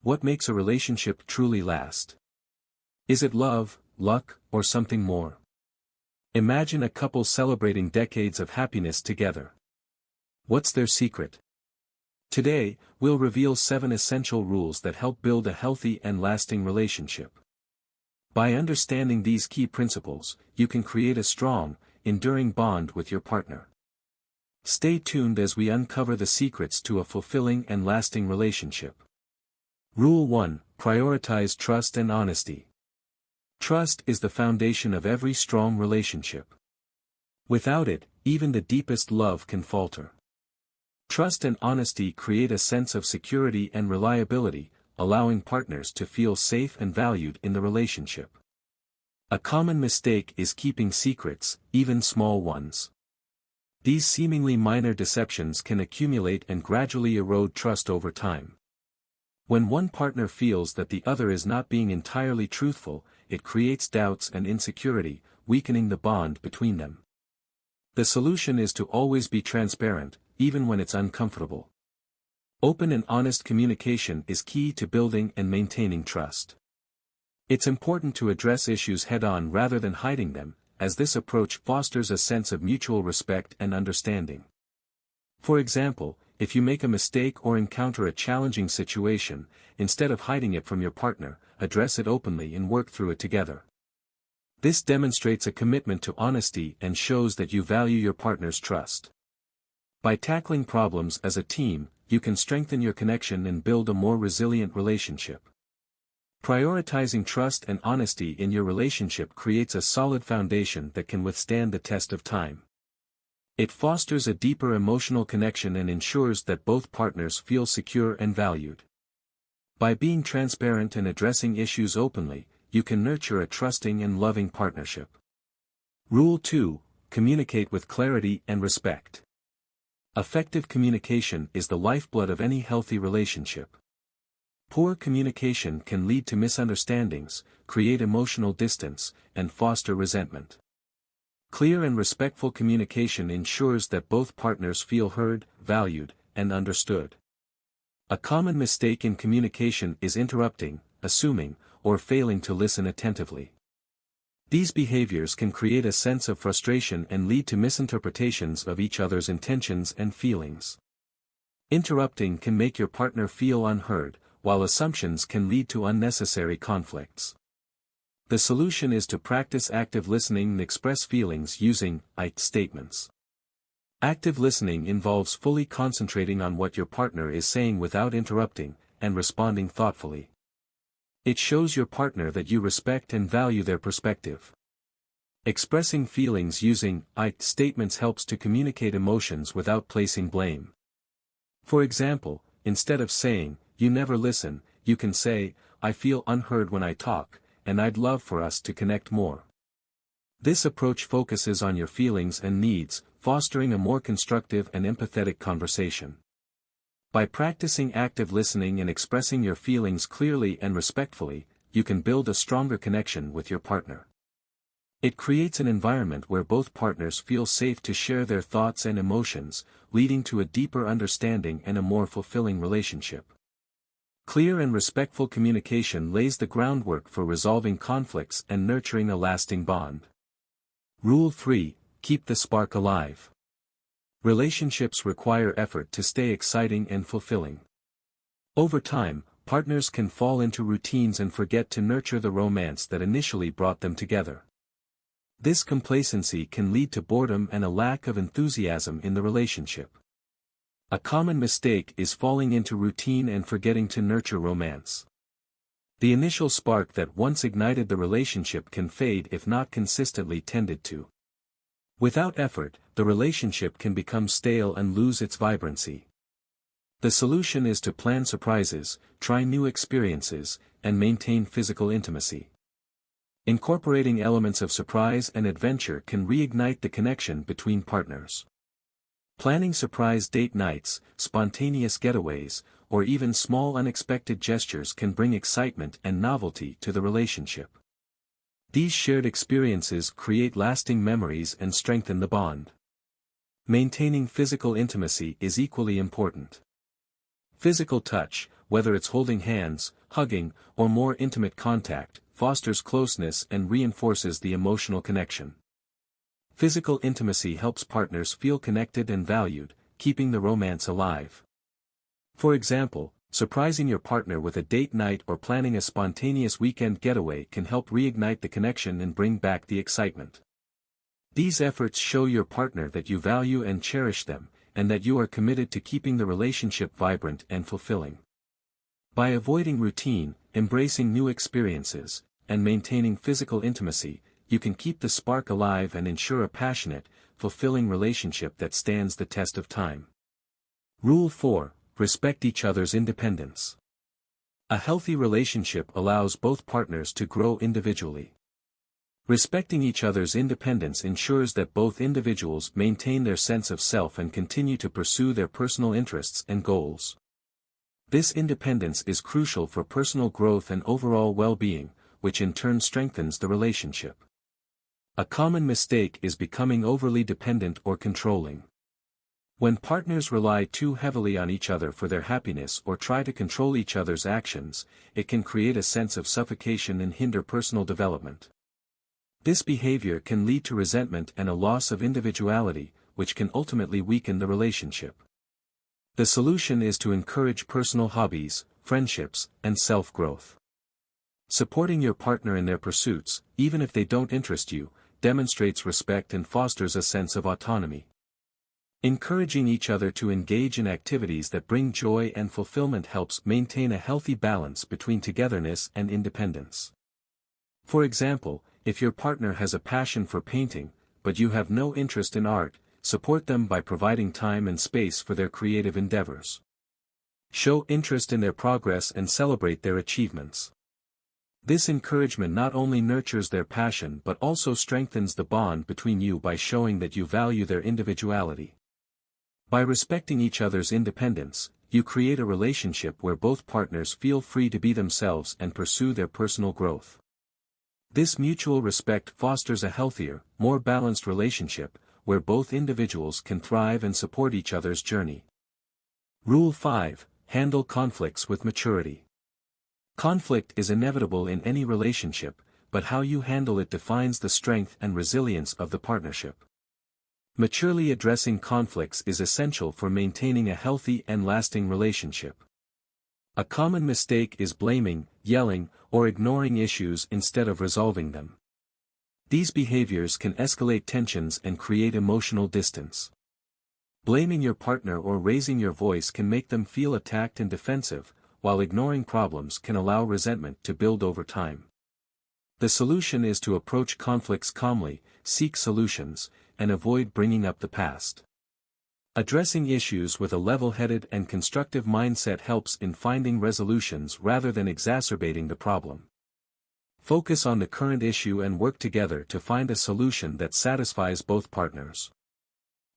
What makes a relationship truly last? Is it love, luck, or something more? Imagine a couple celebrating decades of happiness together. What's their secret? Today, we'll reveal 7 essential rules that help build a healthy and lasting relationship. By understanding these key principles, you can create a strong, enduring bond with your partner. Stay tuned as we uncover the secrets to a fulfilling and lasting relationship. Rule 1: Prioritize trust and honesty. Trust is the foundation of every strong relationship. Without it, even the deepest love can falter. Trust and honesty create a sense of security and reliability, allowing partners to feel safe and valued in the relationship. A common mistake is keeping secrets, even small ones. These seemingly minor deceptions can accumulate and gradually erode trust over time. When one partner feels that the other is not being entirely truthful, it creates doubts and insecurity, weakening the bond between them. The solution is to always be transparent, even when it's uncomfortable. Open and honest communication is key to building and maintaining trust. It's important to address issues head-on rather than hiding them, as this approach fosters a sense of mutual respect and understanding. For example, if you make a mistake or encounter a challenging situation, instead of hiding it from your partner, address it openly and work through it together. This demonstrates a commitment to honesty and shows that you value your partner's trust. By tackling problems as a team, you can strengthen your connection and build a more resilient relationship. Prioritizing trust and honesty in your relationship creates a solid foundation that can withstand the test of time. It fosters a deeper emotional connection and ensures that both partners feel secure and valued. By being transparent and addressing issues openly, you can nurture a trusting and loving partnership. Rule 2: Communicate with clarity and respect. Effective communication is the lifeblood of any healthy relationship. Poor communication can lead to misunderstandings, create emotional distance, and foster resentment. Clear and respectful communication ensures that both partners feel heard, valued, and understood. A common mistake in communication is interrupting, assuming, or failing to listen attentively. These behaviors can create a sense of frustration and lead to misinterpretations of each other's intentions and feelings. Interrupting can make your partner feel unheard, while assumptions can lead to unnecessary conflicts. The solution is to practice active listening and express feelings using I statements. Active listening involves fully concentrating on what your partner is saying without interrupting, and responding thoughtfully. It shows your partner that you respect and value their perspective. Expressing feelings using I statements helps to communicate emotions without placing blame. For example, instead of saying, "You never listen," you can say, "I feel unheard when I talk, and I'd love for us to connect more." This approach focuses on your feelings and needs, fostering a more constructive and empathetic conversation. By practicing active listening and expressing your feelings clearly and respectfully, you can build a stronger connection with your partner. It creates an environment where both partners feel safe to share their thoughts and emotions, leading to a deeper understanding and a more fulfilling relationship. Clear and respectful communication lays the groundwork for resolving conflicts and nurturing a lasting bond. Rule 3: Keep the spark alive. Relationships require effort to stay exciting and fulfilling. Over time, partners can fall into routines and forget to nurture the romance that initially brought them together. This complacency can lead to boredom and a lack of enthusiasm in the relationship. A common mistake is falling into routine and forgetting to nurture romance. The initial spark that once ignited the relationship can fade if not consistently tended to. Without effort, the relationship can become stale and lose its vibrancy. The solution is to plan surprises, try new experiences, and maintain physical intimacy. Incorporating elements of surprise and adventure can reignite the connection between partners. Planning surprise date nights, spontaneous getaways, or even small unexpected gestures can bring excitement and novelty to the relationship. These shared experiences create lasting memories and strengthen the bond. Maintaining physical intimacy is equally important. Physical touch, whether it's holding hands, hugging, or more intimate contact, fosters closeness and reinforces the emotional connection. Physical intimacy helps partners feel connected and valued, keeping the romance alive. For example, surprising your partner with a date night or planning a spontaneous weekend getaway can help reignite the connection and bring back the excitement. These efforts show your partner that you value and cherish them, and that you are committed to keeping the relationship vibrant and fulfilling. By avoiding routine, embracing new experiences, and maintaining physical intimacy, you can keep the spark alive and ensure a passionate, fulfilling relationship that stands the test of time. Rule 4. Respect each other's independence. A healthy relationship allows both partners to grow individually. Respecting each other's independence ensures that both individuals maintain their sense of self and continue to pursue their personal interests and goals. This independence is crucial for personal growth and overall well-being, which in turn strengthens the relationship. A common mistake is becoming overly dependent or controlling. When partners rely too heavily on each other for their happiness or try to control each other's actions, it can create a sense of suffocation and hinder personal development. This behavior can lead to resentment and a loss of individuality, which can ultimately weaken the relationship. The solution is to encourage personal hobbies, friendships, and self-growth. Supporting your partner in their pursuits, even if they don't interest you, demonstrates respect and fosters a sense of autonomy. Encouraging each other to engage in activities that bring joy and fulfillment helps maintain a healthy balance between togetherness and independence. For example, if your partner has a passion for painting, but you have no interest in art, support them by providing time and space for their creative endeavors. Show interest in their progress and celebrate their achievements. This encouragement not only nurtures their passion but also strengthens the bond between you by showing that you value their individuality. By respecting each other's independence, you create a relationship where both partners feel free to be themselves and pursue their personal growth. This mutual respect fosters a healthier, more balanced relationship, where both individuals can thrive and support each other's journey. Rule 5. Handle conflicts with maturity. Conflict is inevitable in any relationship, but how you handle it defines the strength and resilience of the partnership. Maturely addressing conflicts is essential for maintaining a healthy and lasting relationship. A common mistake is blaming, yelling, or ignoring issues instead of resolving them. These behaviors can escalate tensions and create emotional distance. Blaming your partner or raising your voice can make them feel attacked and defensive, while ignoring problems can allow resentment to build over time. The solution is to approach conflicts calmly, seek solutions, and avoid bringing up the past. Addressing issues with a level-headed and constructive mindset helps in finding resolutions rather than exacerbating the problem. Focus on the current issue and work together to find a solution that satisfies both partners.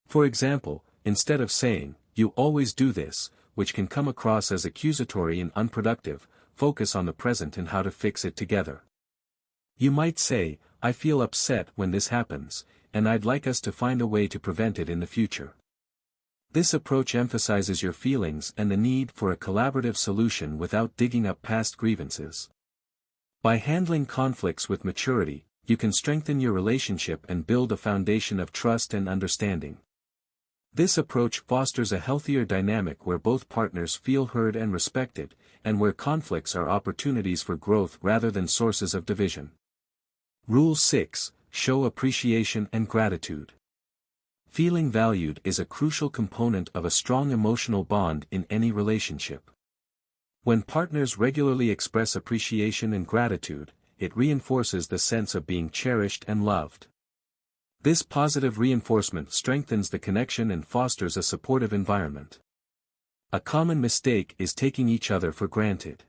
For example, instead of saying, "You always do this," which can come across as accusatory and unproductive, focus on the present and how to fix it together. You might say, "I feel upset when this happens, and I'd like us to find a way to prevent it in the future." This approach emphasizes your feelings and the need for a collaborative solution without digging up past grievances. By handling conflicts with maturity, you can strengthen your relationship and build a foundation of trust and understanding. This approach fosters a healthier dynamic where both partners feel heard and respected, and where conflicts are opportunities for growth rather than sources of division. Rule 6. Show appreciation and gratitude. Feeling valued is a crucial component of a strong emotional bond in any relationship. When partners regularly express appreciation and gratitude, it reinforces the sense of being cherished and loved. This positive reinforcement strengthens the connection and fosters a supportive environment. A common mistake is taking each other for granted.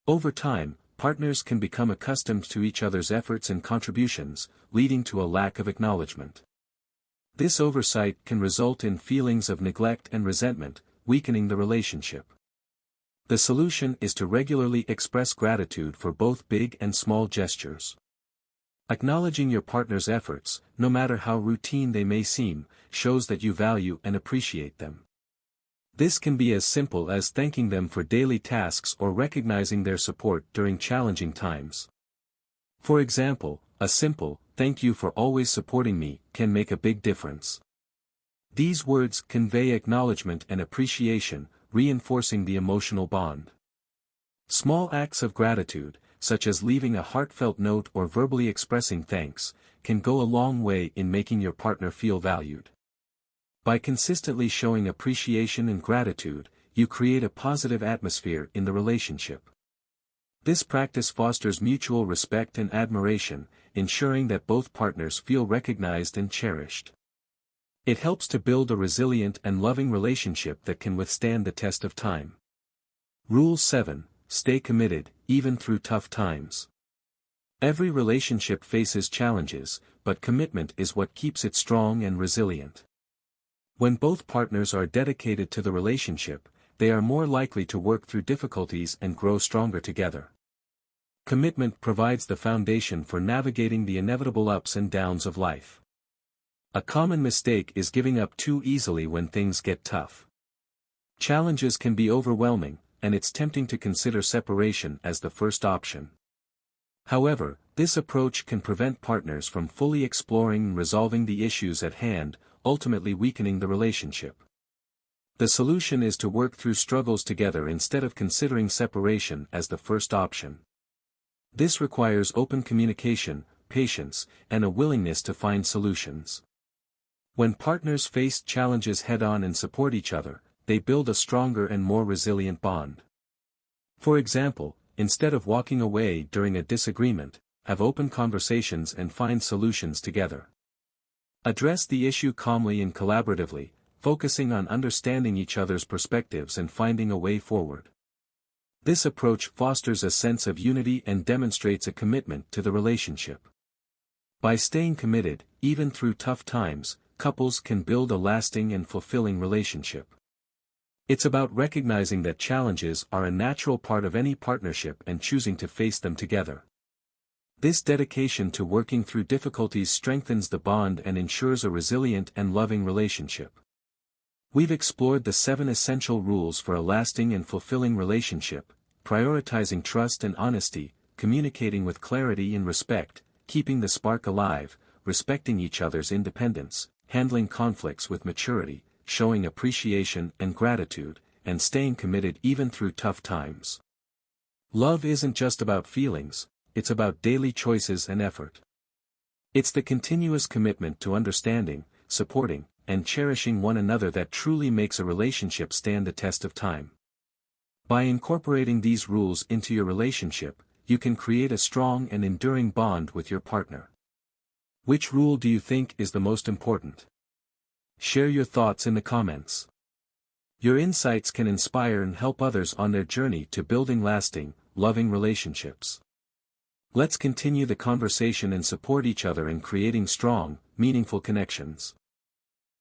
Over time, partners can become accustomed to each other's efforts and contributions, leading to a lack of acknowledgement. This oversight can result in feelings of neglect and resentment, weakening the relationship. The solution is to regularly express gratitude for both big and small gestures. Acknowledging your partner's efforts, no matter how routine they may seem, shows that you value and appreciate them. This can be as simple as thanking them for daily tasks or recognizing their support during challenging times. For example, a simple, "Thank you for always supporting me," can make a big difference. These words convey acknowledgement and appreciation, reinforcing the emotional bond. Small acts of gratitude, such as leaving a heartfelt note or verbally expressing thanks, can go a long way in making your partner feel valued. By consistently showing appreciation and gratitude, you create a positive atmosphere in the relationship. This practice fosters mutual respect and admiration, ensuring that both partners feel recognized and cherished. It helps to build a resilient and loving relationship that can withstand the test of time. Rule 7. Stay committed, even through tough times. Every relationship faces challenges, but commitment is what keeps it strong and resilient. When both partners are dedicated to the relationship, they are more likely to work through difficulties and grow stronger together. Commitment provides the foundation for navigating the inevitable ups and downs of life. A common mistake is giving up too easily when things get tough. Challenges can be overwhelming, and it's tempting to consider separation as the first option. However, this approach can prevent partners from fully exploring and resolving the issues at hand, ultimately weakening the relationship. The solution is to work through struggles together instead of considering separation as the first option. This requires open communication, patience, and a willingness to find solutions. When partners face challenges head-on and support each other, they build a stronger and more resilient bond. For example, instead of walking away during a disagreement, have open conversations and find solutions together. Address the issue calmly and collaboratively, focusing on understanding each other's perspectives and finding a way forward. This approach fosters a sense of unity and demonstrates a commitment to the relationship. By staying committed, even through tough times, couples can build a lasting and fulfilling relationship. It's about recognizing that challenges are a natural part of any partnership and choosing to face them together. This dedication to working through difficulties strengthens the bond and ensures a resilient and loving relationship. We've explored the 7 essential rules for a lasting and fulfilling relationship: prioritizing trust and honesty, communicating with clarity and respect, keeping the spark alive, respecting each other's independence, handling conflicts with maturity, showing appreciation and gratitude, and staying committed even through tough times. Love isn't just about feelings, it's about daily choices and effort. It's the continuous commitment to understanding, supporting, and cherishing one another that truly makes a relationship stand the test of time. By incorporating these rules into your relationship, you can create a strong and enduring bond with your partner. Which rule do you think is the most important? Share your thoughts in the comments. Your insights can inspire and help others on their journey to building lasting, loving relationships. Let's continue the conversation and support each other in creating strong, meaningful connections.